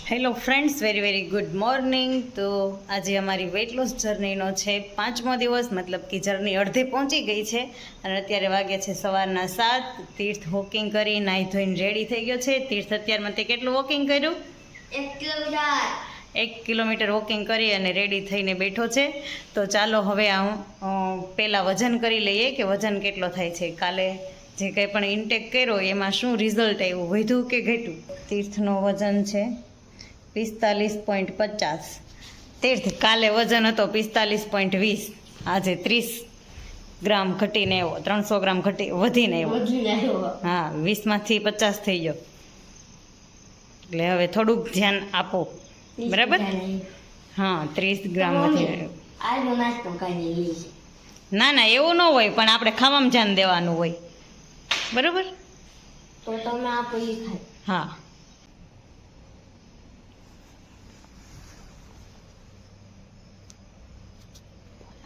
Hello friends, very good morning. તો આજે અમારી વેઇટ લોસ જર્નીનો છે 5મો દિવસ, મતલબ કે જર્ની અડધે પહોંચી ગઈ છે અને અત્યારે વાગે છે સવારના 7. તીર્થ વોકિંગ કરી નાહી ધોઈને રેડી થઈ ગયો છે. તીર્થ અત્યારમાં તે કેટલું વોકિંગ કર્યું? 1 કિલોમીટર વોકિંગ કરી અને રેડી થઈને બેઠો છે. તો ચાલો હવે પહેલાં વજન કરી લઈએ કે વજન કેટલો થાય છે. કાલે જે કંઈ પણ ઇન્ટેક કર્યો એમાં શું રિઝલ્ટ આવ્યું, વધ્યું કે ઘટ્યું. તીર્થનો વજન છે 45.50. તીર્થ કાલે વજન હતો 45.20, આજે 30 ગ્રામ ઘટીને આવ્યો, 300 ગ્રામ વધીને આવ્યો. હા, 20માંથી 50 થઈ ગયો. એટલે હવે થોડુંક ધ્યાન આપો, બરાબર? હા, 30 ગ્રામ વધી રહ્યો. ના એવું ન હોય, પણ આપણે ખાવામાં ધ્યાન દેવાનું હોય, બરાબર? તો તમે આપો એ ખાય. હા,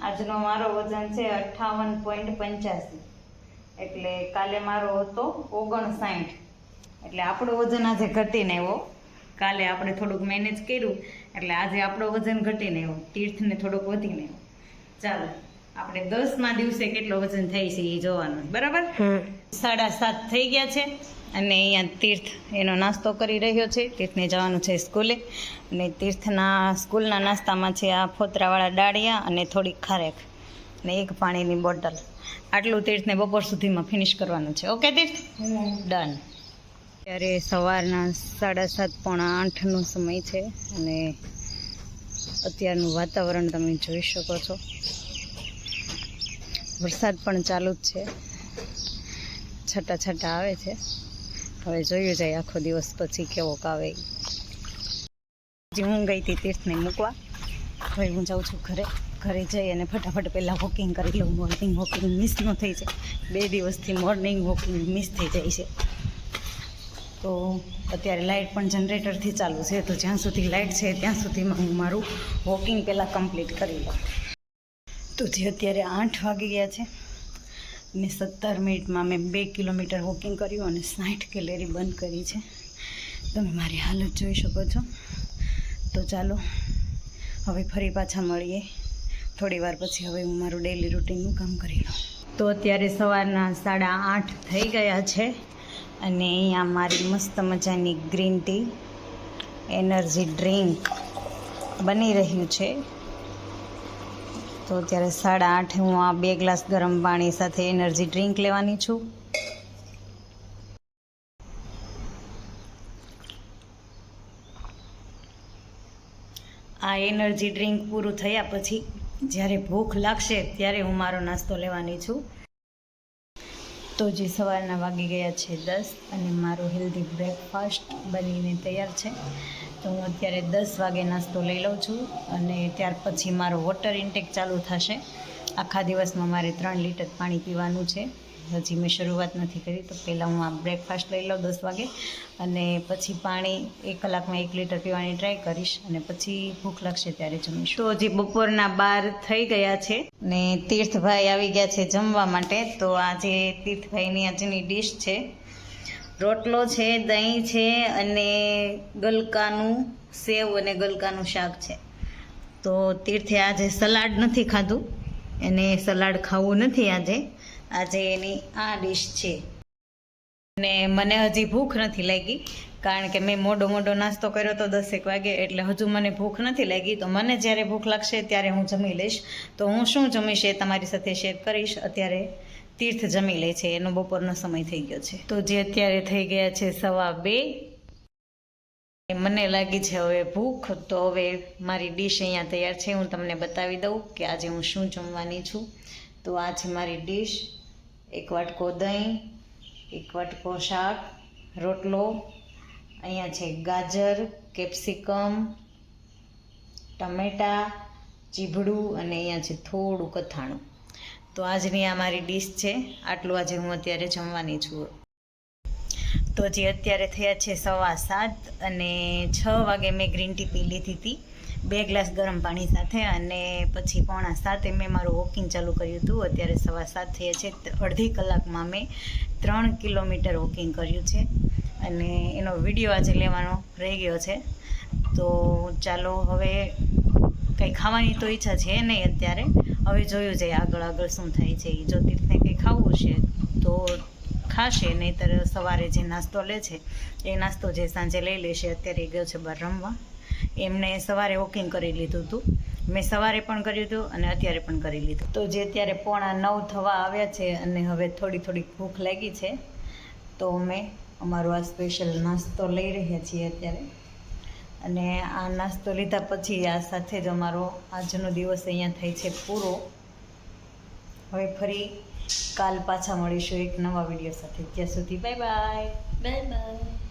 આજનો મારો વજન છે 58.85. એટલે કાલે મારો હતો 59. એટલે આપણું વજન આજે ઘટીને આવ્યો. કાલે આપણે થોડુંક મેનેજ કર્યું એટલે આજે આપણો વજન ઘટીને આવ્યો, તીર્થને થોડુંક વધીને આવ્યો. ચાલો આપણે 10મા દિવસે કેટલો વજન થાય છે એ જોવાનું, બરાબર? 7:30 થઈ ગયા છે અને અહીંયા તીર્થ એનો નાસ્તો કરી રહ્યો છે. તીર્થને જવાનું છે સ્કૂલે અને તીર્થના સ્કૂલના નાસ્તામાં છે આ ફોતરાવાળા ડાળિયા અને થોડીક ખારેક અને એક પાણીની બોટલ. આટલું તીર્થને બપોર સુધીમાં ફિનિશ કરવાનું છે. ઓકે તીર્થ, ડન. ત્યારે સવારના 7:30 પોણા 8નો સમય છે અને અત્યારનું વાતાવરણ તમે જોઈ શકો છો. વરસાદ પણ ચાલુ જ છે, છટા આવે છે. હવે જોયું જાય આખો દિવસ પછી કેવોક આવે. હું ગઈ હતી તીર્થને મૂકવા, હવે હું જાઉં છું ઘરે જઈ અને ફટાફટ પહેલાં વોકિંગ કરી લઉં. મોર્નિંગ વોકિંગ મિસ ન થઈ જાય. 2 દિવસથી મોર્નિંગ વોકિંગ મિસ થઈ જાય છે. તો અત્યારે લાઇટ પણ જનરેટરથી ચાલુ છે, તો જ્યાં સુધી લાઇટ છે ત્યાં સુધીમાં હું મારું વોકિંગ પહેલાં કમ્પ્લીટ કરી લઉં. તો જે અત્યારે 8 વાગી ગયા છે અને 17 મિનિટમાં મેં 2 કિલોમીટર વોકિંગ કર્યું અને 60 કેલેરી બંધ કરી છે. તમે મારી હાલત જોઈ શકો છો. તો ચાલો હવે ફરી પાછા મળીએ થોડી વાર પછી. હવે હું મારું ડેઈલી રૂટીનનું કામ કરી લઉં. તો અત્યારે સવારના 8:30 થઈ ગયા છે અને અહીંયા મારી મસ્ત મજાની ગ્રીન ટી એનર્જી ડ્રિંક બની રહ્યું છે. તો અત્યારે 8:30 હું આ 2 ગ્લાસ ગરમ પાણી સાથે એનર્જી ડ્રિંક લેવાની છું. આ એનર્જી ડ્રિંક પૂરું થયા પછી જ્યારે ભૂખ લાગશે ત્યારે હું મારો નાસ્તો લેવાની છું. તો જે સવારના વાગી ગયા છે 10 અને મારો હેલ્ધી બ્રેકફાસ્ટ બનીને તૈયાર છે. તો હું અત્યારે 10 વાગે નાસ્તો લઈ લઉં છું અને ત્યાર પછી મારો વોટર ઇન્ટેક ચાલુ થશે. આખા દિવસમાં મારે 3 લીટર પાણી પીવાનું છે. હજી મેં શરૂઆત નથી કરી, તો પહેલાં હું આ બ્રેકફાસ્ટ લઈ લઉં 10 વાગે અને પછી પાણી 1 કલાકમાં 1 લીટર પીવાની ટ્રાય કરીશ અને પછી ભૂખ લાગશે ત્યારે જમીશ. તો હજી બપોરના 12 થઈ ગયા છે ને તીર્થભાઈ આવી ગયા છે જમવા માટે. તો આજે તીર્થભાઈની આજની ડીશ છે રોટલો છે, દહીં છે અને ગલકાનું સેવ અને ગલકાનું શાક છે. તો તીર્થે આજે સલાડ નથી ખાધું, એને સલાડ ખાવું નથી આજે એની આ ડીશ છે. અને મને હજી ભૂખ નથી લાગી કારણ કે મેં મોડો નાસ્તો કર્યો તો 10 વાગે, એટલે હજુ મને ભૂખ નથી લાગી. તો મને જ્યારે ભૂખ લાગશે ત્યારે હું જમી લઈશ. તો હું શું જમીશ એ તમારી સાથે શેર કરીશ. અત્યારે તીર્થ જમી લે છે, એનો બપોરનો સમય થઈ ગયો છે. તો જે અત્યારે થઈ ગયા છે 2:15. મને લાગી છે હવે ભૂખ. તો હવે મારી ડીશ અહીંયા તૈયાર છે. હું તમને બતાવી દઉં કે આજે હું શું જમવાની છું. તો આ છે મારી ડીશ. 1 વાટકો દહીં, 1 વાટકો શાક, રોટલો, અહીંયા છે ગાજર, કેપ્સિકમ, ટમેટા, ચીભડું અને અહીંયા છે થોડું કથાણું. તો આજની આ મારી ડીશ છે. આટલું આજે હું અત્યારે જમવાની છું. તો જે અત્યારે થયા છે 7:15 અને 6 વાગે મેં ગ્રીન ટી પી લીધી હતી 2 ગ્લાસ ગરમ પાણી સાથે અને પછી 6:45 મેં મારું વોકિંગ ચાલુ કર્યું હતું. અત્યારે 7:15 થયા છે. અડધી કલાકમાં મેં 3 કિલોમીટર વોકિંગ કર્યું છે અને એનો વિડીયો આજે લેવાનો રહી ગયો છે. તો ચાલો હવે કંઈ ખાવાની તો ઈચ્છા છે નહીં અત્યારે, હવે જોયું જાય આગળ આગળ શું થાય છે. જો તીર્થને કંઈ ખાવું છે તો ખાશે, નહીંતર સવારે જે નાસ્તો લે છે એ નાસ્તો જે સાંજે લઈ લેશે. અત્યારે એ ગયો છે બહાર રમવા. એમને સવારે વોકિંગ કરી લીધું હતું, મેં સવારે પણ કર્યું હતું અને અત્યારે પણ કરી લીધું. તો જે અત્યારે 8:45 થવા આવ્યા છે અને હવે થોડી ભૂખ લાગી છે, તો અમે અમારો આ સ્પેશિયલ નાસ્તો લઈ રહ્યા છીએ અત્યારે. અને આ નાસ્તો લીધા પછી આ સાથે જ અમારો આજનો દિવસ અહીંયા થાય છે પૂરો. હવે ફરી કાલ પાછા મળીશું એક નવા વિડીયો સાથે. ત્યાં સુધી બાય બાય. Bye bye.